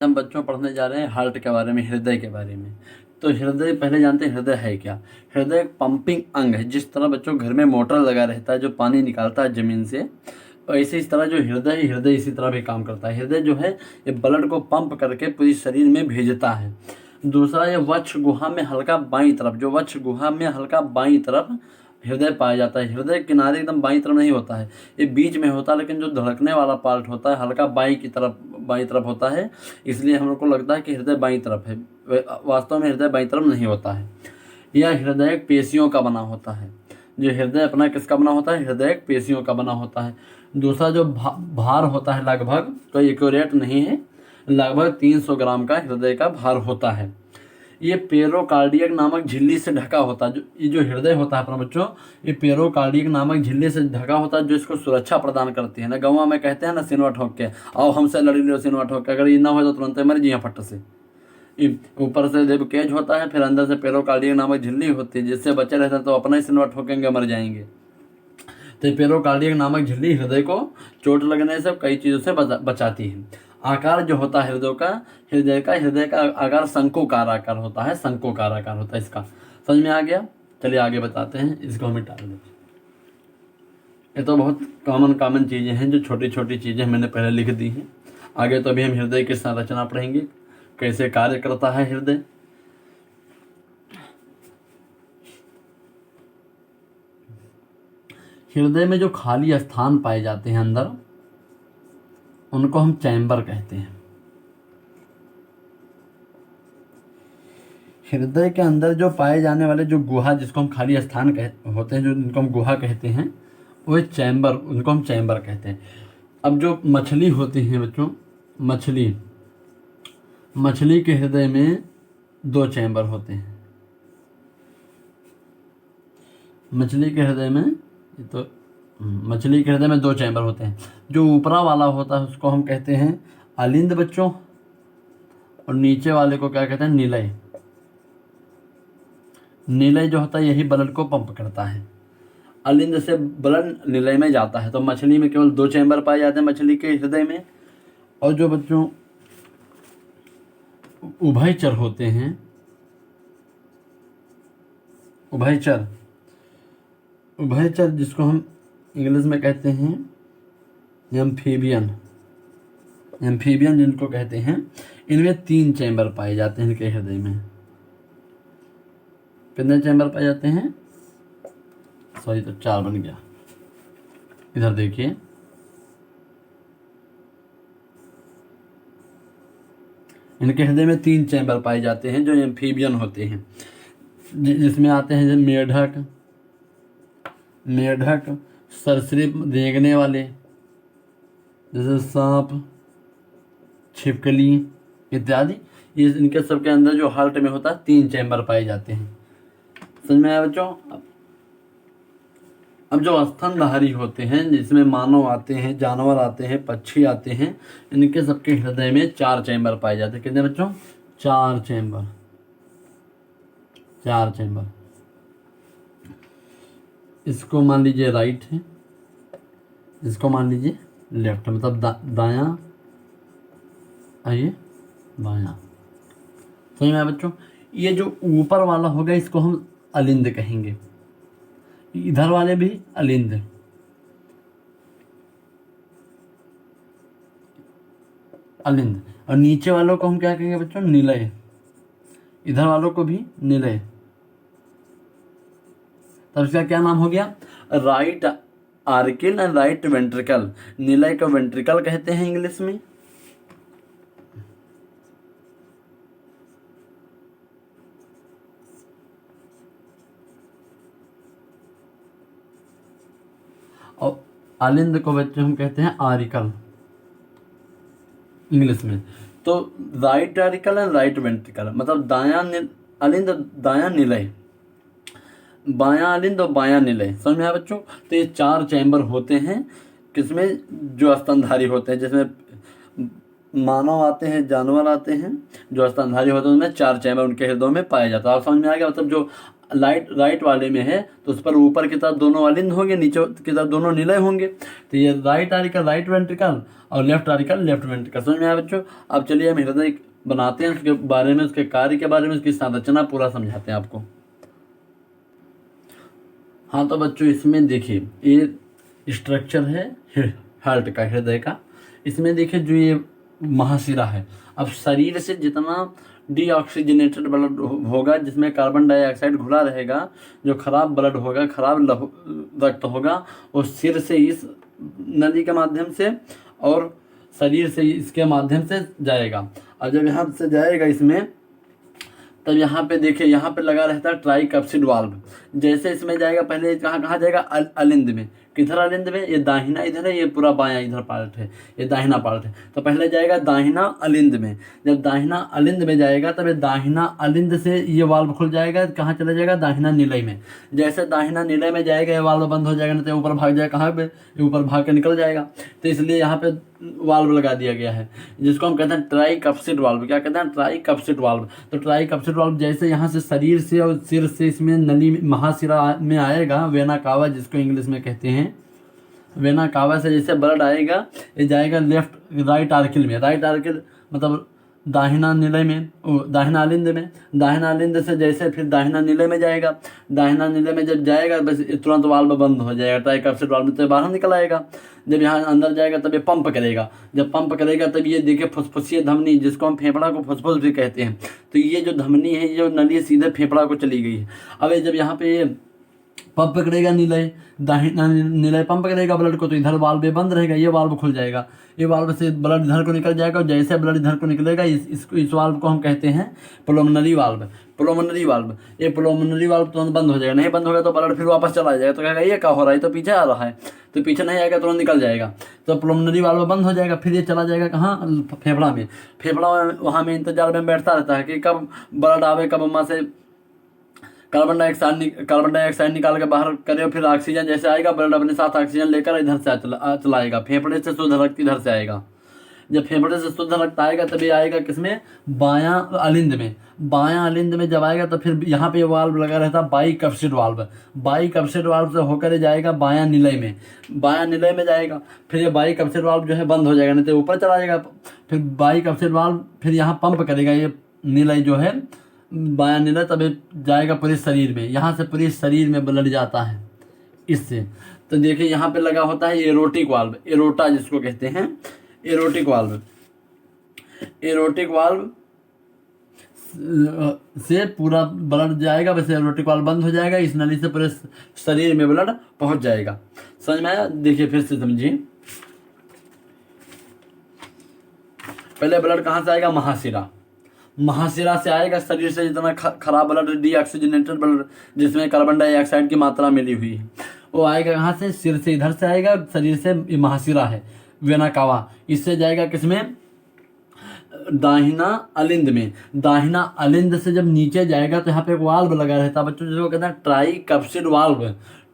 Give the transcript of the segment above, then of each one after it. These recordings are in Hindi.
हम बच्चों पढ़ने जा रहे हैं हार्ट के बारे में, हृदय के बारे में। तो हृदय पहले जानते हैं हृदय है क्या। हृदय एक पंपिंग अंग है। जिस तरह बच्चों घर में मोटर लगा रहता है जो पानी निकालता है जमीन से, वैसे इस तरह जो हृदय है, हृदय इसी तरह भी काम करता है। हृदय जो है ये ब्लड को पंप करके पूरी शरीर में भेजता है। दूसरा, ये वक्ष गुहा में हल्का बाईं तरफ, जो वक्ष गुहा में हल्का बाईं तरफ हृदय पाया जाता है। हृदय किनारे एकदम बाईं तरफ नहीं होता है, ये बीच में होता है, लेकिन जो धड़कने वाला पार्ट होता है हल्का बाईं तरफ होता है। इसलिए हम लोग को लगता है कि हृदय बाईं तरफ है, वास्तव में हृदय बाईं तरफ नहीं होता है। यह हृदय पेशियों का बना होता है। जो हृदय अपना किसका बना होता है, हृदय पेशियों का बना होता है। दूसरा, जो भार होता है लगभग, कोई एक्यूरेट नहीं है, लगभग 300 ग्राम का हृदय का भार होता है। ये पेरोकार्डियक नामक झिल्ली से ढका होता है। ये जो हृदय होता है अपना बच्चों, ये पेरोकार्डियक नामक झिल्ली से ढका होता है, जो इसको सुरक्षा प्रदान करती है ना। गाँव में कहते हैं ना, सिनवा ठोक के आओ हमसे लड़ी लो, सिनवा ठोक के। अगर ये ना हो तो तुरंत मर जी फट से। ऊपर से जब केज होता है, फिर अंदर से पेरोकार्डियक नामक झिल्ली होती है, जिससे बचे रहते हैं तो अपना ही सिनवा ठोकेंगे, मर जाएंगे। तो पेरोकार्डियक नामक झिल्ली हृदय को चोट लगने से कई चीज़ों से बचाती है। आकार जो होता है हृदय का आकार शंकुकार आकार होता है, शंकुकार आकार होता है इसका। समझ में आ गया। चलिए आगे बताते हैं, इसको हम मिटा दें। ये तो बहुत कॉमन चीज़ें हैं, जो छोटी छोटी चीज़ें मैंने पहले लिख दी हैं। आगे तो अभी हम हृदय की संरचना पढ़ेंगे, कैसे कार्य करता है हृदय। हृदय में जो खाली स्थान पाए जाते हैं अंदर, उनको हम चैम्बर कहते हैं। हृदय के अंदर जो पाए जाने वाले जो गुहा, जिसको हम खाली स्थान होते हैं, जो जिनको हम गुहा कहते हैं, वो चैम्बर, उनको हम चैम्बर कहते हैं। अब जो मछली होती है बच्चों, मछली के हृदय में 2 चैम्बर होते हैं। मछली के हृदय में 2 चैम्बर होते हैं। जो ऊपरा वाला होता है उसको हम कहते हैं अलिंद बच्चों, और नीचे वाले को क्या कहते हैं, निलय। निलय जो होता है यही ब्लड को पंप करता है। अलिंद से ब्लड निलय में जाता है। तो मछली में केवल 2 चैम्बर पाए जाते हैं मछली के हृदय में। और जो बच्चों उभयचर होते हैं, उभयचर जिसको हम इंग्लिश में कहते हैं एम्फीबियन जिनको कहते हैं, इनमें 3 चैम्बर पाए जाते हैं इनके हृदय में। कितने चैम्बर पाए जाते हैं, सॉरी तो 4 बन गया। इधर देखिए, इनके हृदय में 3 चैम्बर पाए जाते हैं जो एम्फीबियन होते हैं, जिसमें आते हैं मेढक, सरीसृप रेंगने वाले, जैसे सांप, छिपकली इत्यादि। ये इनके सबके अंदर जो हार्ट में होता है 3 चैम्बर पाए जाते हैं। समझ में आया बच्चों। अब जो स्तनधारी होते हैं, जिसमें मानव आते हैं, जानवर आते हैं, पक्षी आते हैं, इनके सबके हृदय में 4 चैम्बर पाए जाते हैं। कितने बच्चों, 4 चैम्बर। इसको मान लीजिए राइट है, इसको मान लीजिए लेफ्ट, मतलब दायां, आइए बायां। समझ में आया बच्चों। ये जो ऊपर वाला होगा इसको हम अलिंद कहेंगे, इधर वाले भी अलिंद, और नीचे वालों को हम क्या कहेंगे बच्चों, निलय। इधर वालों को भी निलय। तब इसका क्या नाम हो गया, राइट आर्किल एंड राइट वेंट्रिकल। निलय को वेंट्रिकल कहते हैं इंग्लिश में। और अलिंद को बच्चे हम कहते हैं आरिकल इंग्लिश में। तो right auricle and right ventricle, मतलब दायां अलिंद, दायां निलय, बायां अलिंद और बायां निलय। समझ में आया बच्चों। तो ये 4 चैम्बर होते हैं, किसमें, जो स्तनधारी होते हैं, जिसमें मानव आते हैं, जानवर आते हैं, जो स्तनधारी होते हैं, उनमें 4 चैम्बर उनके हृदय में पाया जाता है। आप समझ में आ गया। मतलब जो राइट वाले में है तो उस पर ऊपर की तरफ दोनों अलिंद होंगे, नीचे की तरफ दोनों निलय होंगे। तो ये राइट आर्टिकल राइट वेंट्रिकल और लेफ्ट आर्टिकल लेफ्ट वेंट्रिकल। समझ में आया बच्चों? अब चलिए हम हृदय बनाते हैं, उसके बारे में, उसके कार्य के बारे में, उसकी संरचना पूरा समझाते हैं आपको। हाँ तो बच्चों इसमें देखिए ये स्ट्रक्चर है हार्ट का, हृदय का। इसमें देखिए जो ये महाशिरा है, अब शरीर से जितना डीऑक्सीजनेटेड ब्लड होगा, जिसमें कार्बन डाइऑक्साइड घुला रहेगा, जो खराब ब्लड होगा, खराब रक्त होगा, वो सिर से इस नली के माध्यम से और शरीर से इसके माध्यम से जाएगा। और जब यहाँ से जाएगा इसमें, तब यहाँ पे देखिए यहाँ पे लगा रहता है ट्राइकप्सिड वाल्व। जैसे इसमें जाएगा, पहले कहाँ जाएगा? अलिंद में। किधर अलिंद में? ये दाहिना इधर है, ये पूरा बायां इधर पार्ट है, ये दाहिना पार्ट है। तो पहले जाएगा दाहिना अलिंद में। जब दाहिना अलिंद में जाएगा तब ये दाहिना अलिंद से ये वाल्व खुल जाएगा, कहाँ चला जाएगा? दाहिना निलय में। जैसे दाहिना निलय में जाएगा ये वाल्व बंद हो जाएगा, नहीं तो ऊपर भाग जाएगा। कहाँ पे? ऊपर भाग के निकल जाएगा। तो इसलिए यहाँ पे वाल्व लगा दिया गया है, जिसको हम कहते हैं ट्राइकप्सिड वाल्व। क्या कहते हैं? Tricuspid valve. तो ट्राइकप्सिड वाल्व जैसे यहाँ से शरीर से और सिर से इसमें नली महाशिरा में आएगा, वेना कावा जिसको इंग्लिश में कहते हैं, वेना कावा से जैसे ब्लड आएगा, ये जाएगा राइट आर्किल में। राइट आर्किल मतलब दाहिना निलय में, दाहिना अलिंद में। दाहिना अलिंद से जैसे फिर दाहिना निलय में जाएगा। दाहिना निलय में जब जाएगा बस तुरंत वाल्व बंद हो जाएगा, ट्राइकप्सिड वाल्व में, तो बाहर निकल आएगा। जब यहाँ अंदर जाएगा तब ये पंप करेगा। जब पंप करेगा तब ये देखिए फुसफुसिया धमनी, जिसको हम फेफड़ा को फुसफुस भी कहते हैं, तो ये जो धमनी है, ये जो नली सीधे फेफड़ा को चली गई है। अब जब यहाँ पे पंप करेगा निलय, दाहिना निलय पंप करेगा ब्लड को, तो इधर वाल्व बंद रहेगा, ये वाल्व खुल जाएगा। ये वाल्व से ब्लड इधर को निकल जाएगा, और जैसे ब्लड इधर को निकलेगा इस वाल्व को हम कहते हैं पुलोमनरी वाल्व। पुलोमनरी वाल्व, ये पुलोमनरी वाल्व तुरंत बंद हो जाएगा। नहीं बंद होगा तो ब्लड फिर वापस चला जाएगा, तो कहेगा ये क्या हो रहा है, तो पीछे आ रहा है, तो पीछे नहीं आएगा, तुरंत निकल जाएगा। तो पुलोमनरी वाल्व बंद हो जाएगा, फिर ये चला जाएगा कहाँ? फेफड़ा में। फेफड़ा वहाँ में इंतजार में बैठता रहता है कि कब ब्लड आवे, कब वहाँ से कार्बन डाइऑक्साइड निकाल के बाहर करे, और फिर ऑक्सीजन जैसे आएगा, ब्लड अपने साथ ऑक्सीजन लेकर इधर से चलाएगा। फेफड़े से शुद्ध रक्त इधर से आएगा। जब फेफड़े से शुद्ध रक्त आएगा तभी आएगा किसमें? बायां अलिंद में। बायां अलिंद में जब आएगा तो फिर यहाँ पे वाल्व लगा रहता है बाइकप्सिड वाल्व। बाइकप्सिड वाल्व से होकर जाएगा बायां निलय में। बायां निलय में जाएगा, फिर ये बाइकप्सिड वाल्व जो है बंद हो जाएगा, नहीं तो ऊपर चला जाएगा। फिर बाइकप्सिड वाल्व फिर यहाँ पंप करेगा, ये निलय जो है बायां निलय, तब जाएगा पूरे शरीर में। यहाँ से पूरे शरीर में ब्लड जाता है इससे। तो देखिए यहाँ पे लगा होता है एरोटिक वाल्व, एरोटा जिसको कहते हैं, एरोटिक वाल्व। एरोटिक वाल्व से पूरा ब्लड जाएगा, वैसे एरोटिक वाल्व बंद हो जाएगा, इस नली से पूरे शरीर में ब्लड पहुंच जाएगा। समझ में आया? देखिए फिर से समझिए। पहले ब्लड कहाँ से आएगा? महाशिरा। महाशिरा से आएगा, शरीर से जितना खराब ब्लड, डीऑक्सीजनेटेड ब्लड, जिसमें कार्बन डाइऑक्साइड की मात्रा मिली हुई है, वो आएगा कहाँ से? सिर से इधर से आएगा, शरीर से महाशिरा है वेना कावा, इससे जाएगा किसमें? दाहिना अलिंद में। दाहिना अलिंद से जब नीचे जाएगा तो यहाँ पे एक वाल्व लगा रहता है बच्चों, जिसको कहते हैं tricuspid valve.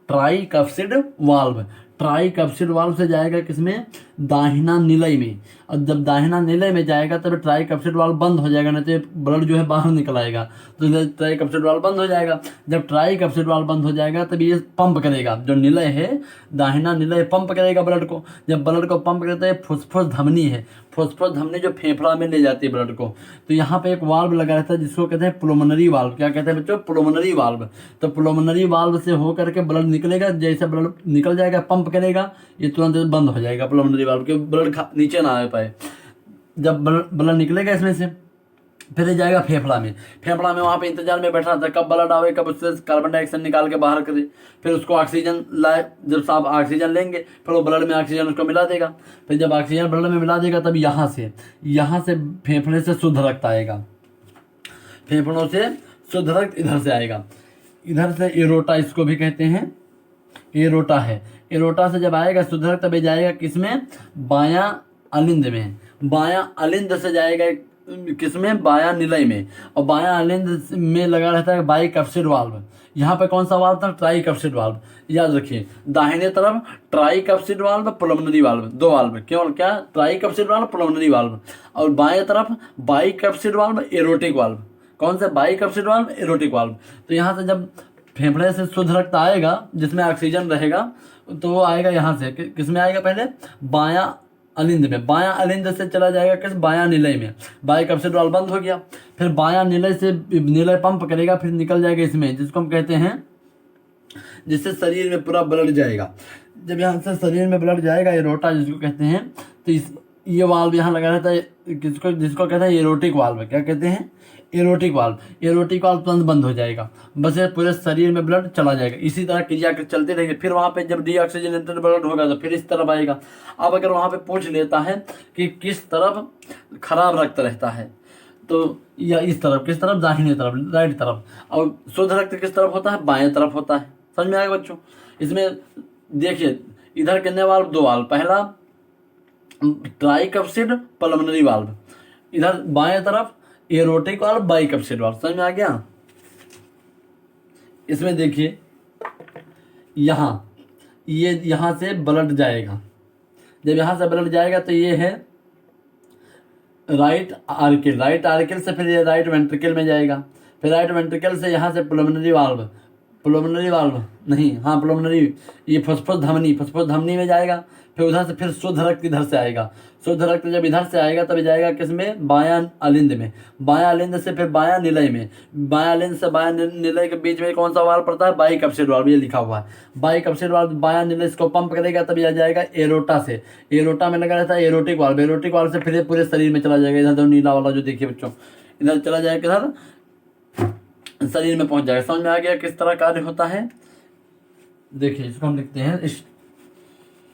Tricuspid valve. Tricuspid valve से जाएगा किसमें? दाहिना निलय में। और जब दाहिना निलय में जाएगा तब ट्राइकप्सिड वाल्व बंद हो जाएगा, नहीं तो ब्लड जो है बाहर निकल आएगा, तो ट्राइकप्सिड वाल्व बंद हो जाएगा। जब ट्राइकप्सिड वाल्व बंद हो जाएगा तब ये पंप करेगा, जो निलय है दाहिना निलय पंप करेगा ब्लड को। जब ब्लड को पंप करता है, फुसफुस धमनी है, फुसफुस धमनी जो फेफड़ा में ले जाती है ब्लड को, तो यहाँ पे एक वाल्व लगा रहता है जिसको कहते हैं पुलोमनरी वाल्व। क्या कहते हैं बच्चों? पुलोमनरी वाल्व। तो पुलोमनरी वाल्व से होकर के ब्लड निकलेगा, जैसे ब्लड निकल जाएगा पंप करेगा, ये तुरंत बंद हो जाएगा पुलोमनरी वाल्व, के ब्लड नीचे ना आ पाए। जब ब्लड निकलेगा इसमें से, फिर ये जाएगा फेफड़ा में। फेफड़ा में वहाँ पे इंतजार में बैठा था कब ब्लड आवे, कब उससे कार्बन डाइऑक्साइड निकाल के बाहर करे, फिर उसको ऑक्सीजन लाए। जब साहब ऑक्सीजन लेंगे फिर वो ब्लड में ऑक्सीजन उसको मिला देगा। फिर जब ऑक्सीजन ब्लड में मिला देगा तब यहाँ से फेफड़े से शुद्ध रक्त आएगा। फेफड़ों से शुद्ध रक्त इधर से आएगा, इधर से एरोटा इसको भी कहते हैं, एरोटा है। एरोटा से जब आएगा शुद्ध रक्त तब जाएगा किसमें? बायां अलिंद में। बायां अलिंद से जाएगा किसमें? बायां निलय में। और बायां अलिंद में लगा रहता है बाइकप्सिड वाल्व। यहाँ पे कौन सा वाल्व था? Tricuspid valve. याद रखिए, दाहिने तरफ ट्राइकप्सिड वाल्व, पुलोमनरी वाल्व, दो वाल्व। केवल क्या? Tricuspid valve, पुलोमनरी valve. और बाएं तरफ बाइकप्सिड वाल्व, एरोटिक वाल्व। कौन सा? बाइकप्सिड वाल्व, एरोटिक वाल्व। तो यहाँ से जब फेफड़े से शुद्ध रक्त आएगा जिसमें ऑक्सीजन रहेगा तो वो आएगा यहाँ से किसमें आएगा? पहले बायां अलिंद में, बायां अलिंद से चला जाएगा किस? बायां निलय में। बाइकप्सिड वाल्व बंद हो गया, फिर बायां निलय से निलय पंप करेगा, फिर निकल जाएगा इसमें, जिसको हम कहते हैं, जिससे शरीर में पूरा ब्लड जाएगा। जब यहाँ से शरीर में ब्लड जाएगा, एरोटा जिसको कहते हैं, तो ये वाल्व यहाँ लगा रहता है, जिसको कहते हैं एरोटिक वाल्व। क्या कहते हैं? Aortic valve. एरोटिक वाल्व तुरंत बंद हो जाएगा, बस ये पूरे शरीर में ब्लड चला जाएगा। इसी तरह क्रिया चलती रहेगी। फिर वहाँ पे जब डीऑक्सीजनेटेड ब्लड होगा तो फिर इस तरफ आएगा। अब अगर वहाँ पे पूछ लेता है कि किस तरफ खराब रक्त रहता है, तो या इस तरफ, किस तरफ? दाहिने तरफ, राइट तरफ। और शुद्ध रक्त किस तरफ होता है? बाएं तरफ होता है। समझ में आएगा बच्चों? इसमें देखिए, इधर कितने वाल्व? 2 वाल्व। पहला ट्राइकप्सिड पल्मोनरी वाल्व, इधर बाएं तरफ एरोटिक वाल्व, बाइकप्सिड वाल्व। समझ में आ गया? इसमें देखिए, यहाँ से ब्लड जाएगा। जब यहाँ से ब्लड जाएगा तो ये है राइट आर्किल, राइट आर्किल से फिर ये राइट वेंट्रिकल में जाएगा, फिर राइट वेंट्रिकल से यहाँ से पुलमोनरी वाल्व, पुलमोनरी वाल्व नहीं, हाँ पुलमोनरी, ये फुसफुस धमनी, फुसफुस धमनी में जाएगा। फिर उधर से फिर शुद्ध रक्त इधर से आएगा। शुद्ध रक्त जब इधर से आएगा तब जाएगा किसमें? बायां अलिंद में। बायां अलिंद से फिर बायां निलय में। बायां अलिंद से बायां निलय के बीच में कौन सा वाल्व पड़ता है? बाइकप्सिड वाल्व, ये लिखा हुआ है। बाइकप्सिड वाल्व बायां निलय इसको पंप करेगा तब यह जाएगा एरोटा से। एरोटा में लगा रहता है एरोटिक वाल्व। एरोटिक वाल्व से फिर पूरे शरीर में चला जाएगा। इधर नीला वाला जो देखिए बच्चों, इधर चला जाएगा, इधर शरीर में पहुंच जाएगा। समझ में आ गया किस तरह कार्य होता है? देखिए, इसको हम लिखते हैं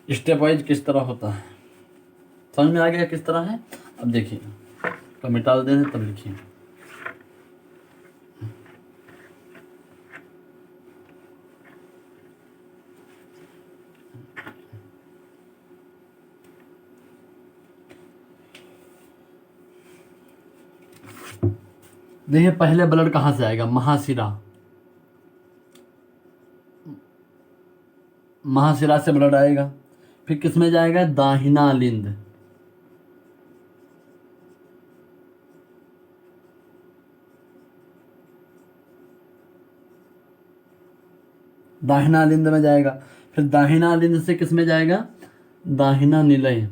स्टेप वाइज किस तरह होता है। समझ में आ गया किस तरह है? अब देखिए, तो मिटा दें तब लिखिए। देखिए, पहले ब्लड कहाँ से आएगा? महाशिरा, महाशिरा से ब्लड आएगा। फिर किस में जाएगा? दाहिना लिंद, दाहिना लिंद में जाएगा। फिर दाहिना लिंद से किस में जाएगा? दाहिना निलय,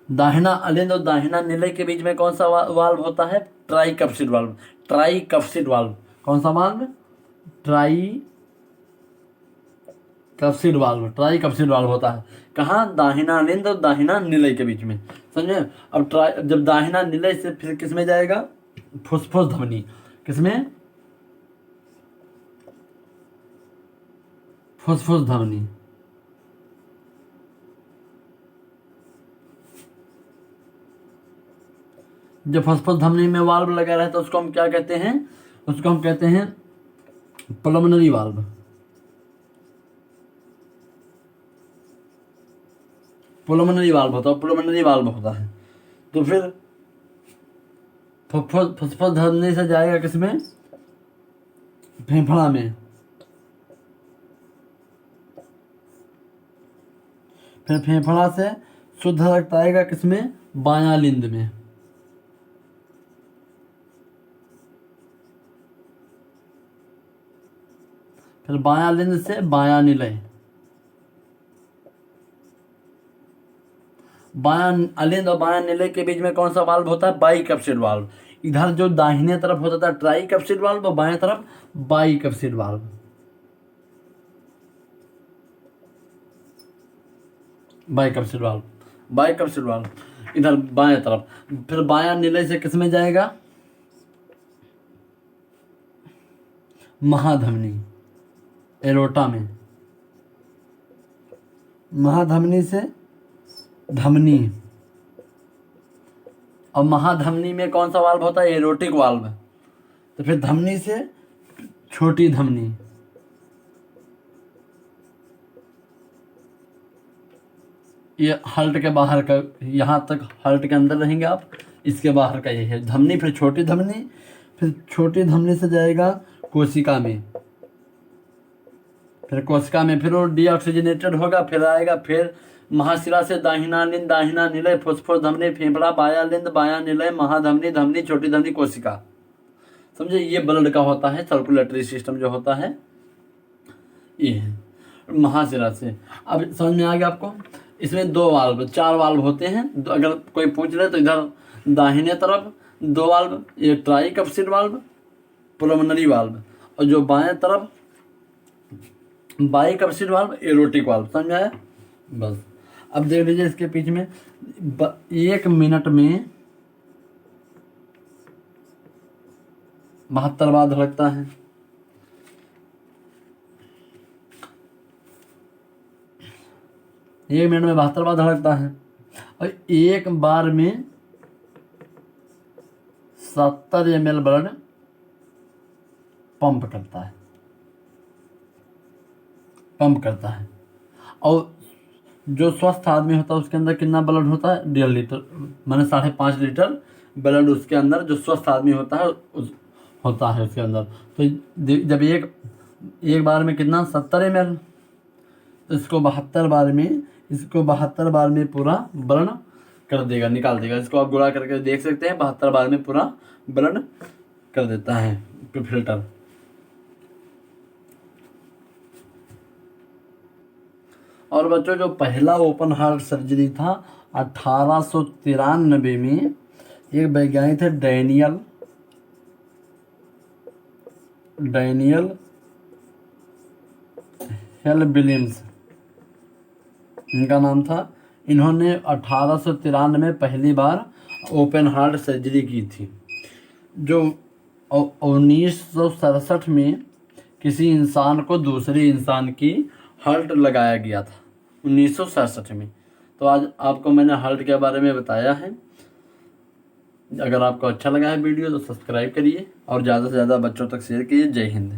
दाहिना अलिंद और दाहिना निलय के बीच में कौन सा वाल्व होता है? Tricuspid valve. ट्राइकप्सिड वाल्व, कौन सा valve? Tricuspid valve, tricuspid valve होता है। कहाँ? दाहिना अलिंद और दाहिना निलय के बीच में। समझे? अब जब दाहिना निलय से फिर किस में जाएगा? फुसफुस धमनी। किसमें? फुसफुस धमनी। जब फुसफुस धमनी में वाल्व लगा रहता है उसको हम क्या कहते हैं? उसको हम कहते हैं पुलमोनरी वाल्व। पुलमोनरी वाल्व होता है, पुलमोनरी वाल्व होता है। तो फिर फुसफुस धमनी से जाएगा किसमें? फेफड़ा में। फिर फेफड़ा से शुद्ध रक्त आएगा किसमें? बायां लिंद में। फिर बायां लिंद से बायां निलय, बायां अलिंद और बायां निलय के बीच में कौन सा वाल्व होता है? बाइकप्सिड वाल्व। इधर जो दाहिने तरफ होता था ट्राइकप्सिड वाल्व और बाएं तरफ बाइकप्सिड वाल्व। बाइकप्सिड वाल्व, बाइकप्सिड वाल्व इधर बाएं तरफ। फिर बायां निलय से किस में जाएगा? महाधमनी, एरोटा में। महाधमनी से धमनी, और महाधमनी में कौन सा वाल्व होता है? Aortic valve. तो फिर धमनी से छोटी धमनी, ये हल्ट के बाहर का, यहाँ तक हल्ट के अंदर रहेंगे आप, इसके बाहर का ये है धमनी। फिर छोटी धमनी, फिर छोटी धमनी से जाएगा कोशिका में। फिर कोशिका में फिर वो डीऑक्सीजनेटेड होगा, फिर आएगा फिर महाशिरा से दाहिना लिंग, दाहिना निलय, फुसफुस धमनी, फेफड़ा, बाया लिंग, बाया निलय, महाधमनी, धमनी, छोटी धमनी, कोशिका। समझे, ये ब्लड का होता है सर्कुलेटरी सिस्टम जो होता है ये है महाशिरा से। अब समझ में आ गया आपको। इसमें 2 वाल्व 4 वाल्व होते हैं। अगर कोई पूछ रहे तो इधर दाहिने तरफ 2 वाल्व, ये ट्राइकप्सिड वाल्व, पुलमनरी वाल्व, और जो बाएं तरफ बाइकप्सिड वाल्व, एरोटिक वाल्व। समझ में आया? बस अब देख लीजिए इसके पीछे में 1 मिनट में 72 बार धड़कता है। एक मिनट में 72 बार धड़कता है और एक बार में 70 ml ब्लड पंप करता है। और जो स्वस्थ आदमी होता है उसके अंदर कितना ब्लड होता है? 1.5 लीटर, माने 5.5 लीटर ब्लड उसके अंदर, जो स्वस्थ आदमी होता है होता है उसके अंदर। तो जब एक बार में कितना 70 ml, तो इसको 72 बार में पूरा बर्न कर देगा, निकाल देगा। इसको आप गुणा करके देख सकते हैं, 72 बार में पूरा बर्न कर देता है फिल्टर। और बच्चों जो पहला ओपन हार्ट सर्जरी था 1893 में, एक वैज्ञानिक थे डैनियल हेल विलियम्स, इनका नाम था। इन्होंने 1893 में पहली बार ओपन हार्ट सर्जरी की थी। जो 1967 में किसी इंसान को दूसरे इंसान की हार्ट लगाया गया था, 1967 में। तो आज आपको मैंने हार्ट के बारे में बताया है। अगर आपको अच्छा लगा है वीडियो तो सब्सक्राइब करिए और ज़्यादा से ज़्यादा बच्चों तक शेयर कीजिए। जय हिंद।